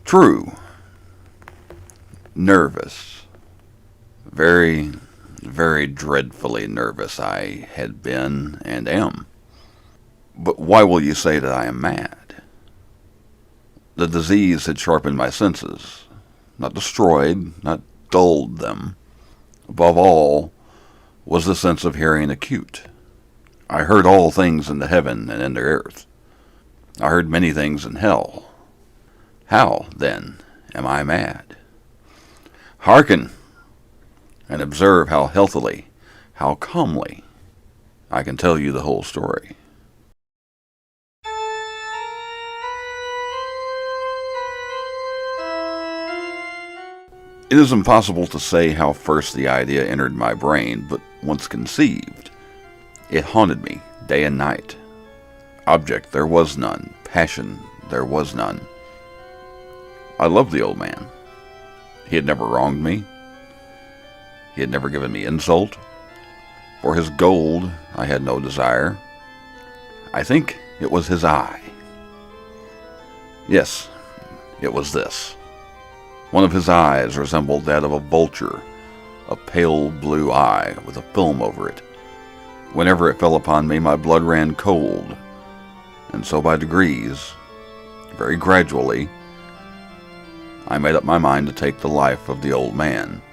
True. Nervous. Very, very dreadfully nervous I had been and am. But why will you say that I am mad? The disease had sharpened my senses, not destroyed, not dulled them. Above all was the sense of hearing acute. I heard all things in the heaven and in the earth. I heard many things in hell. How, then, am I mad? Hearken, and observe how healthily, how calmly, I can tell you the whole story. It is impossible to say how first the idea entered my brain, but once conceived, it haunted me day and night. Object there was none, passion there was none. I loved the old man. He had never wronged me. He had never given me insult. For his gold I had no desire. I think it was his eye. Yes, it was this. One of his eyes resembled that of a vulture, a pale blue eye with a film over it. Whenever it fell upon me, my blood ran cold, and so by degrees, very gradually, I made up my mind to take the life of the old man,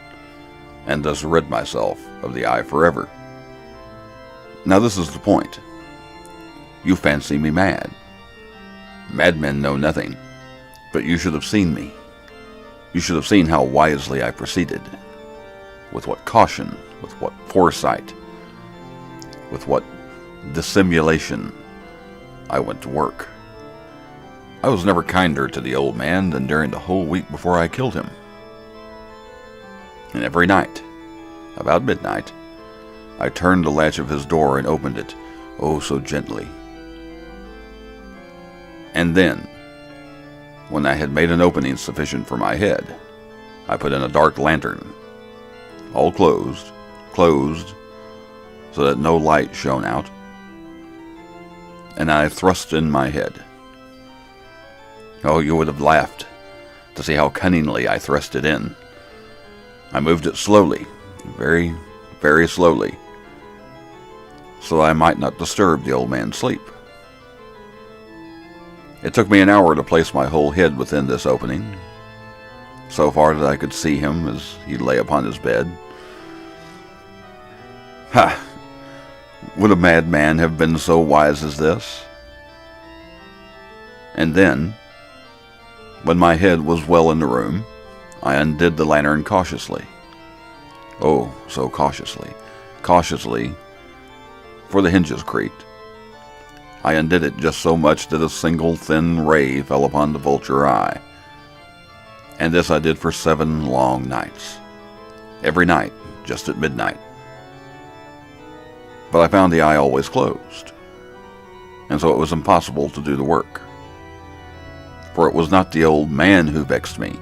and thus rid myself of the eye forever. Now this is the point. You fancy me mad. Madmen know nothing, but you should have seen me. You should have seen how wisely I proceeded, with what caution, with what foresight, with what dissimulation I went to work. I was never kinder to the old man than during the whole week before I killed him. And every night, about midnight, I turned the latch of his door and opened it, oh so gently. And then, when I had made an opening sufficient for my head, I put in a dark lantern, all closed, so that no light shone out, and I thrust in my head. Oh, you would have laughed to see how cunningly I thrust it in. I moved it slowly, very, very slowly, so that I might not disturb the old man's sleep. It took me an hour to place my whole head within this opening, so far that I could see him as he lay upon his bed. Ha! Would a madman have been so wise as this? And then, when my head was well in the room, I undid the lantern cautiously. Oh, so cautiously, for the hinges creaked. I undid it just so much that a single thin ray fell upon the vulture eye. And this I did for 7 long nights. Every night, just at midnight. But I found the eye always closed, and so it was impossible to do the work. For it was not the old man who vexed me,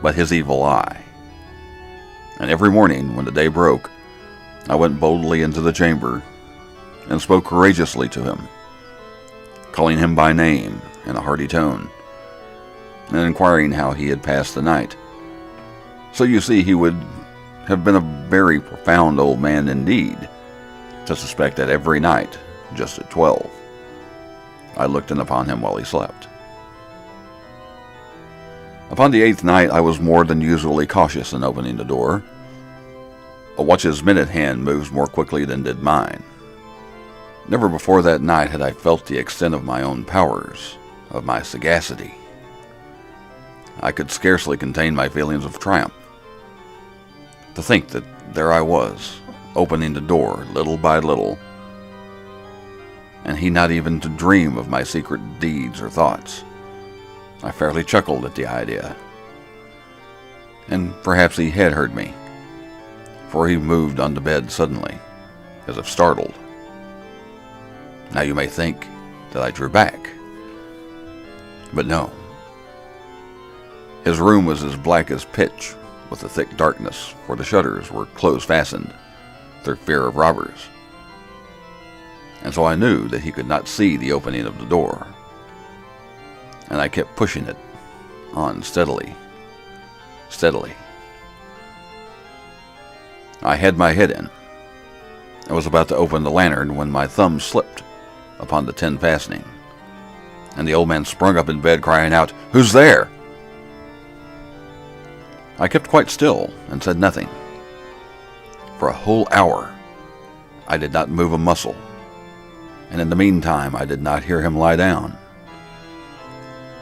but his evil eye. And every morning, when the day broke, I went boldly into the chamber and spoke courageously to him, calling him by name in a hearty tone, and inquiring how he had passed the night. So you see, he would have been a very profound old man indeed, to suspect that every night, just at 12, I looked in upon him while he slept. Upon the 8th night, I was more than usually cautious in opening the door. A watch's minute hand moves more quickly than did mine. Never before that night had I felt the extent of my own powers, of my sagacity. I could scarcely contain my feelings of triumph. To think that there I was, opening the door little by little, and he not even to dream of my secret deeds or thoughts. I fairly chuckled at the idea. And perhaps he had heard me, for he moved on the bed suddenly, as if startled. Now you may think that I drew back, but no. His room was as black as pitch, with a thick darkness, for the shutters were close-fastened, through fear of robbers. And so I knew that he could not see the opening of the door, and I kept pushing it, on steadily, steadily. I had my head in. I was about to open the lantern when my thumb slipped upon the tin fastening, and the old man sprung up in bed, crying out, "Who's there?" I kept quite still and said nothing. For a whole hour, I did not move a muscle, and in the meantime, I did not hear him lie down.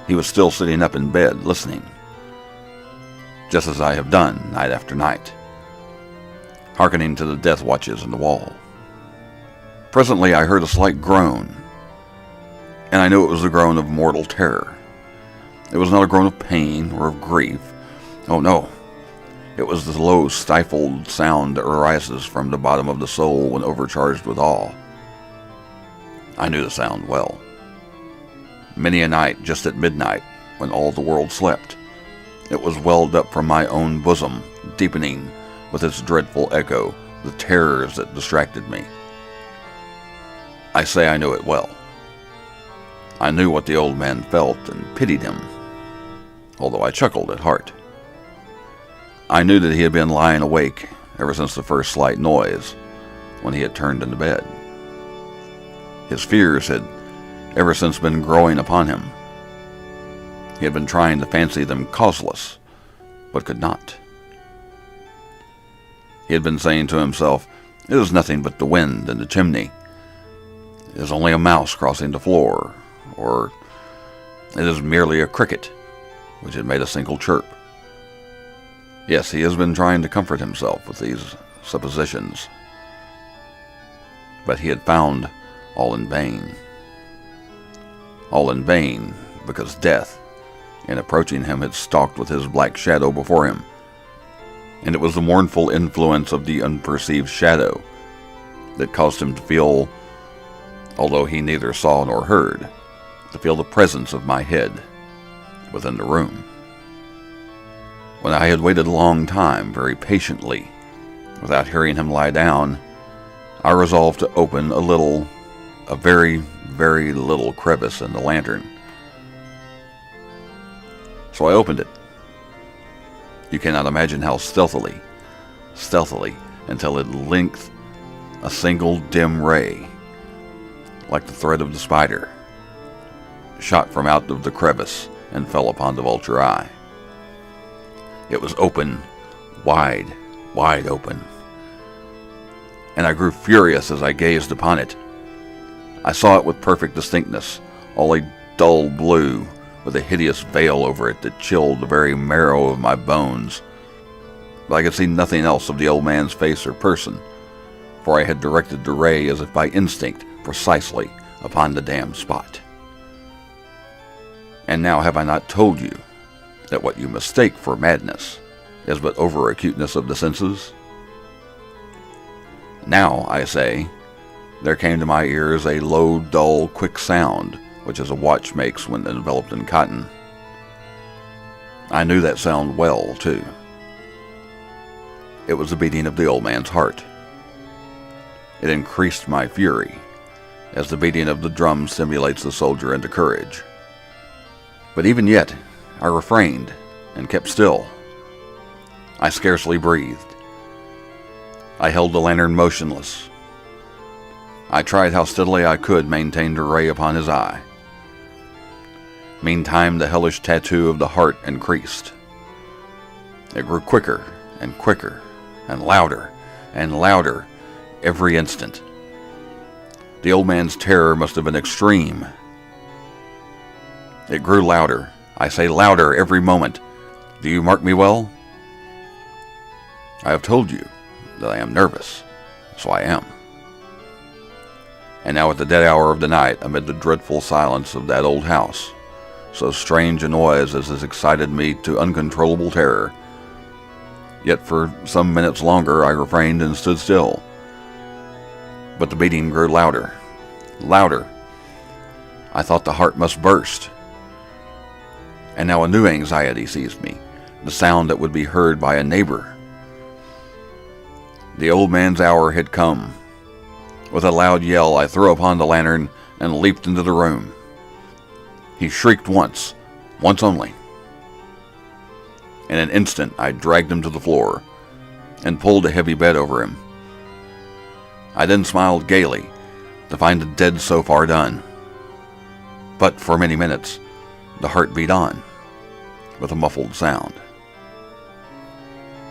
He was still sitting up in bed, listening, just as I have done night after night, hearkening to the death watches in the wall. Presently, I heard a slight groan, and I knew it was the groan of mortal terror. It was not a groan of pain or of grief. Oh, no. It was the low, stifled sound that arises from the bottom of the soul when overcharged with awe. I knew the sound well. Many a night, just at midnight, when all the world slept, it was welled up from my own bosom, deepening with its dreadful echo the terrors that distracted me. I say I knew it well. I knew what the old man felt and pitied him, although I chuckled at heart. I knew that he had been lying awake ever since the first slight noise when he had turned into bed. His fears had ever since been growing upon him. He had been trying to fancy them causeless, but could not. He had been saying to himself, "It is nothing but the wind in the chimney. It is only a mouse crossing the floor," or "It is merely a cricket which had made a single chirp." Yes, he has been trying to comfort himself with these suppositions, but he had found all in vain. All in vain, because death, in approaching him, had stalked with his black shadow before him, and it was the mournful influence of the unperceived shadow that caused him to feel, although he neither saw nor heard, to feel the presence of my head within the room. When I had waited a long time, very patiently, without hearing him lie down, I resolved to open a very, very little crevice in the lantern. So I opened it. You cannot imagine how stealthily, until at length a single dim ray, like the thread of the spider, shot from out of the crevice and fell upon the vulture eye. It was open, wide open, and I grew furious as I gazed upon it. I saw it with perfect distinctness, all a dull blue, with a hideous veil over it that chilled the very marrow of my bones. But I could see nothing else of the old man's face or person, for I had directed the ray as if by instinct precisely upon the damned spot. And now have I not told you that what you mistake for madness is but over-acuteness of the senses? Now, I say, there came to my ears a low, dull, quick sound, which as a watch makes when enveloped in cotton. I knew that sound well, too. It was the beating of the old man's heart. It increased my fury, as the beating of the drum stimulates the soldier into courage. But even yet, I refrained and kept still. I scarcely breathed. I held the lantern motionless. I tried how steadily I could maintain the ray upon his eye. Meantime, the hellish tattoo of the heart increased. It grew quicker and quicker and louder every instant. The old man's terror must have been extreme. It grew louder. I say louder every moment. Do you mark me well? I have told you that I am nervous, so I am. And now at the dead hour of the night, amid the dreadful silence of that old house, so strange a noise as has excited me to uncontrollable terror, yet for some minutes longer I refrained and stood still. But the beating grew louder. I thought the heart must burst. And now a new anxiety seized me, the sound that would be heard by a neighbor. The old man's hour had come. With a loud yell, I threw upon the lantern and leaped into the room. He shrieked once only, In an instant, I dragged him to the floor and pulled a heavy bed over him. I then smiled gaily to find the deed so far done. But for many minutes, the heart beat on, with a muffled sound.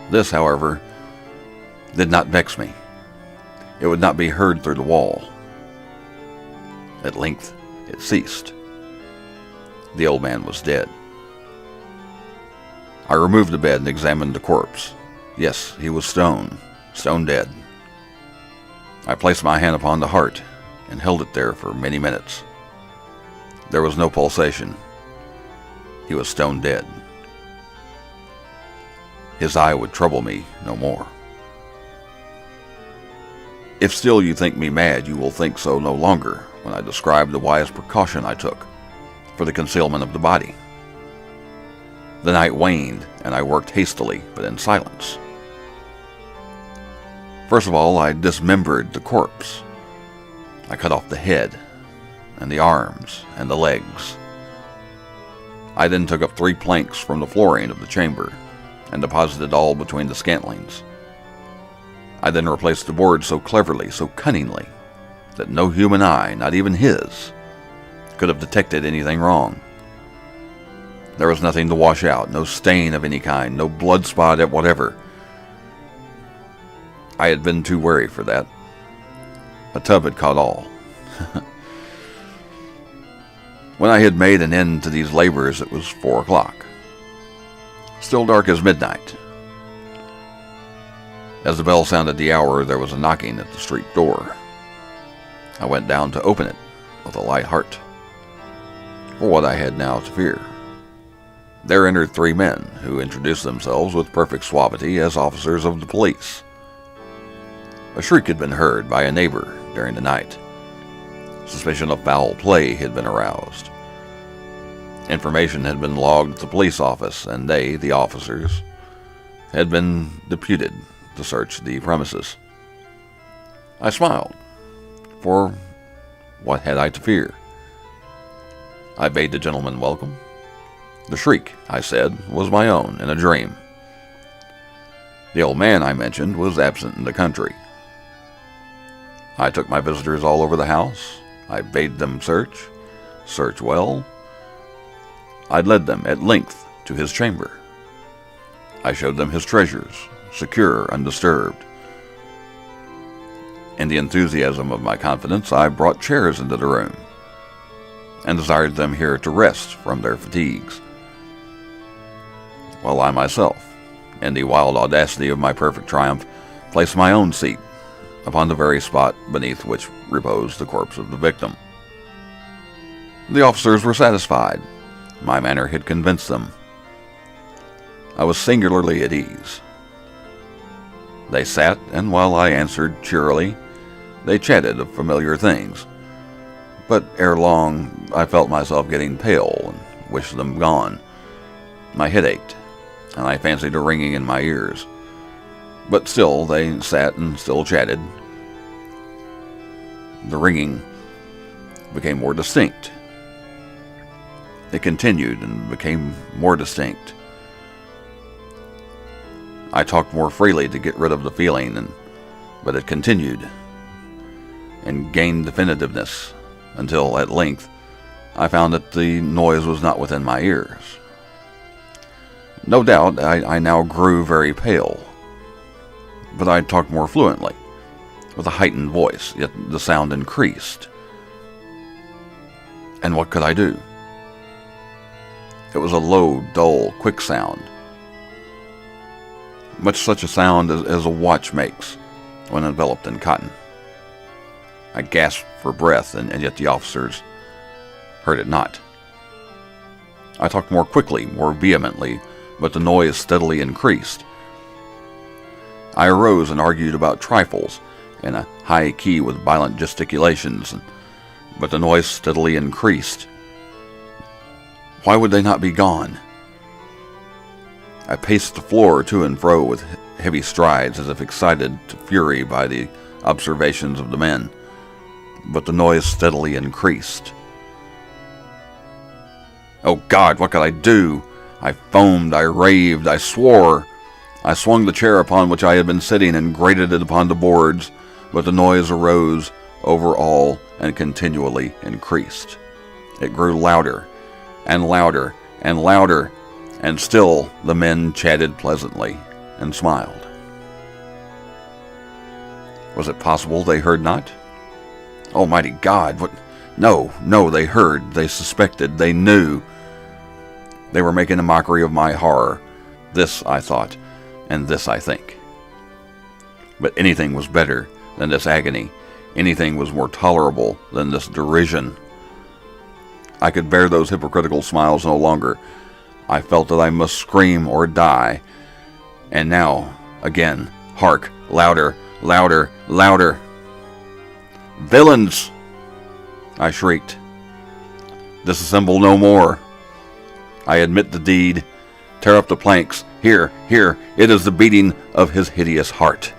This, however, did not vex me. It would not be heard through the wall. At length, it ceased. The old man was dead. I removed the bed and examined the corpse. Yes, he was stone dead. I placed my hand upon the heart and held it there for many minutes. There was no pulsation. He was stone dead. His eye would trouble me no more. If still you think me mad, you will think so no longer when I describe the wise precaution I took for the concealment of the body. The night waned, and I worked hastily, but in silence. First of all, I dismembered the corpse. I cut off the head, and the arms, and the legs. I then took up 3 planks from the flooring of the chamber, and deposited all between the scantlings. I then replaced the board so cleverly, so cunningly, that no human eye, not even his, could have detected anything wrong. There was nothing to wash out, no stain of any kind, no blood spot at whatever. I had been too wary for that. A tub had caught all. When I had made an end to these labors, it was 4 o'clock. Still dark as midnight. As the bell sounded the hour, there was a knocking at the street door. I went down to open it with a light heart, for what I had now to fear. There entered 3 men, who introduced themselves with perfect suavity as officers of the police. A shriek had been heard by a neighbor during the night. Suspicion of foul play had been aroused. Information had been logged at the police office, and they, the officers, had been deputed to search the premises. I smiled, for what had I to fear? I bade the gentleman welcome. The shriek, I said, was my own in a dream. The old man I mentioned was absent in the country. I took my visitors all over the house. I bade them search well. I led them at length to his chamber. I showed them his treasures, secure, undisturbed. In the enthusiasm of my confidence, I brought chairs into the room, and desired them here to rest from their fatigues, while I myself, in the wild audacity of my perfect triumph, placed my own seat upon the very spot beneath which reposed the corpse of the victim. The officers were satisfied. My manner had convinced them. I was singularly at ease. They sat, and while I answered cheerily, they chatted of familiar things. But ere long, I felt myself getting pale and wished them gone. My head ached, and I fancied a ringing in my ears. But still they sat and still chatted. The ringing became more distinct. It continued and became more distinct. I talked more freely to get rid of the feeling, but it continued and gained definitiveness until, at length, I found that the noise was not within my ears. No doubt I now grew very pale, but I talked more fluently, with a heightened voice, yet the sound increased. And what could I do? It was a low, dull, quick sound, much such a sound as a watch makes when enveloped in cotton. I gasped for breath, and yet the officers heard it not. I talked more quickly, more vehemently, but the noise steadily increased. I arose and argued about trifles in a high key with violent gesticulations, but the noise steadily increased. Why would they not be gone? I paced the floor to and fro with heavy strides, as if excited to fury by the observations of the men, but the noise steadily increased. Oh God, what could I do? I foamed, I raved, I swore. I swung the chair upon which I had been sitting and grated it upon the boards, but the noise arose over all and continually increased. It grew louder and louder and louder, and still the men chatted pleasantly and smiled. Was it possible they heard not? Almighty God, what? No, they heard, they suspected, they knew. They were making a mockery of my horror. This I thought, and this I think. But anything was better than this agony. Anything was more tolerable than this derision. I could bear those hypocritical smiles no longer. I felt that I must scream or die. And now, again, hark, louder, louder, louder. Villains! I shrieked. Disassemble no more. I admit the deed. Tear up the planks. Here, it is the beating of his hideous heart.